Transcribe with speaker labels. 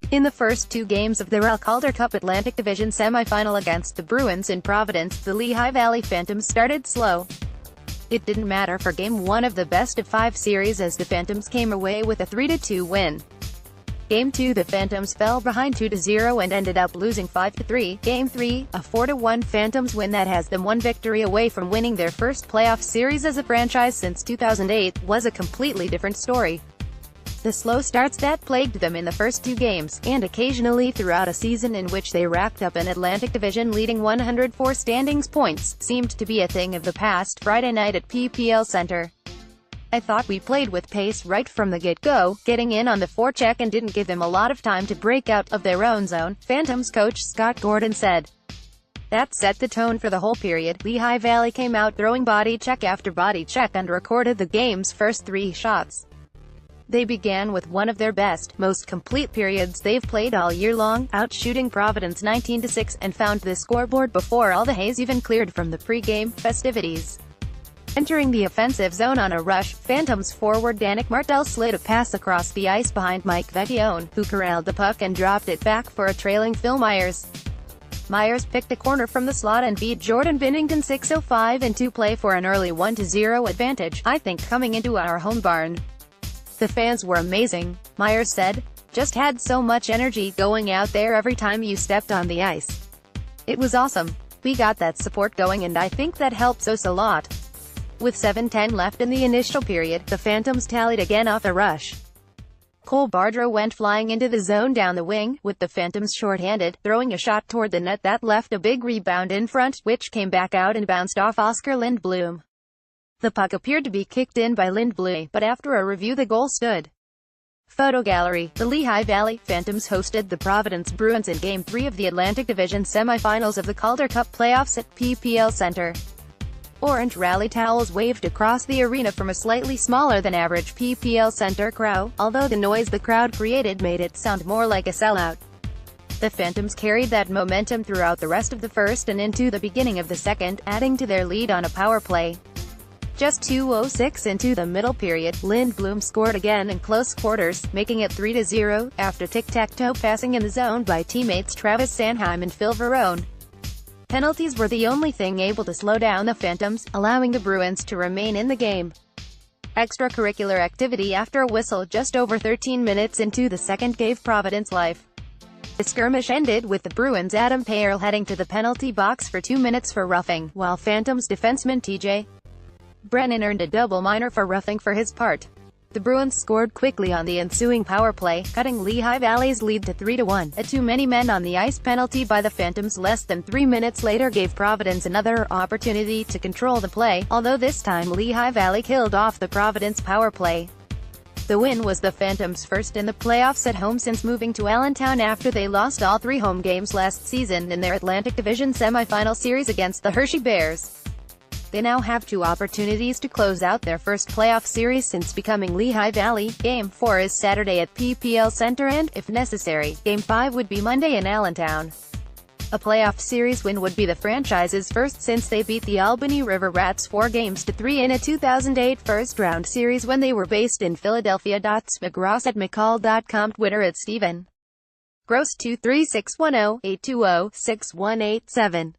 Speaker 1: In the first two games of their Calder Cup Atlantic Division semifinal against the Bruins in Providence, the Lehigh Valley Phantoms started slow. It didn't matter for Game 1 of the best-of-5 series as the Phantoms came away with a 3-2 win. Game 2 the Phantoms fell behind 2-0 and ended up losing 5-3. Game 3, a 4-1 Phantoms win that has them one victory away from winning their first playoff series as a franchise since 2008, was a completely different story. The slow starts that plagued them in the first two games, and occasionally throughout a season in which they racked up an Atlantic Division leading 104 standings points, seemed to be a thing of the past. Friday night at PPL Center. I thought we played with pace right from the get-go, getting in on the forecheck and didn't give them a lot of time to break out of their own zone, Phantoms coach Scott Gordon said. That set the tone for the whole period. Lehigh Valley came out throwing body check after body check and recorded the game's first three shots. They began with one of their best, most complete periods they've played all year long, out-shooting Providence 19-6, and found the scoreboard before all the haze even cleared from the pre-game festivities. Entering the offensive zone on a rush, Phantoms forward Danik Martel slid a pass across the ice behind Mike Vecchione, who corralled the puck and dropped it back for a trailing Phil Myers. Myers picked a corner from the slot and beat Jordan Binnington 6:05 into play for an early 1-0 advantage, I think coming into our home barn. The fans were amazing, Myers said. Just had so much energy going out there every time you stepped on the ice. It was awesome. We got that support going and I think that helps us a lot. With 7:10 left in the initial period, the Phantoms tallied again off a rush. Cole Bardreau went flying into the zone down the wing, with the Phantoms short-handed, throwing a shot toward the net that left a big rebound in front, which came back out and bounced off Oscar Lindblom. The puck appeared to be kicked in by Lindblom, but after a review the goal stood. Photo gallery. The Lehigh Valley Phantoms hosted the Providence Bruins in Game 3 of the Atlantic Division semifinals of the Calder Cup playoffs at PPL Center. Orange rally towels waved across the arena from a slightly smaller than average PPL Center crowd, although the noise the crowd created made it sound more like a sellout. The Phantoms carried that momentum throughout the rest of the first and into the beginning of the second, adding to their lead on a power play. Just 2:06 into the middle period, Lindblom scored again in close quarters, making it 3-0, after tic-tac-toe passing in the zone by teammates Travis Sanheim and Phil Verone. Penalties were the only thing able to slow down the Phantoms, allowing the Bruins to remain in the game. Extracurricular activity after a whistle just over 13 minutes into the second gave Providence life. The skirmish ended with the Bruins' Adam Payerl heading to the penalty box for 2 minutes for roughing, while Phantoms defenseman T.J. Brennan earned a double minor for roughing for his part. The Bruins scored quickly on the ensuing power play, cutting Lehigh Valley's lead to 3-1. A too many men on the ice penalty by the Phantoms less than 3 minutes later gave Providence another opportunity to control the play, although this time Lehigh Valley killed off the Providence power play. The win was the Phantoms' first in the playoffs at home since moving to Allentown after they lost all 3 home games last season in their Atlantic Division semifinal series against the Hershey Bears. They now have 2 opportunities to close out their first playoff series since becoming Lehigh Valley. Game 4 is Saturday at PPL Center and, if necessary, Game 5 would be Monday in Allentown. A playoff series win would be the franchise's first since they beat the Albany River Rats 4-3 in a 2008 first-round series when they were based in Philadelphia. McGross at McCall.com. Twitter at Steven Gross 23610-820-6187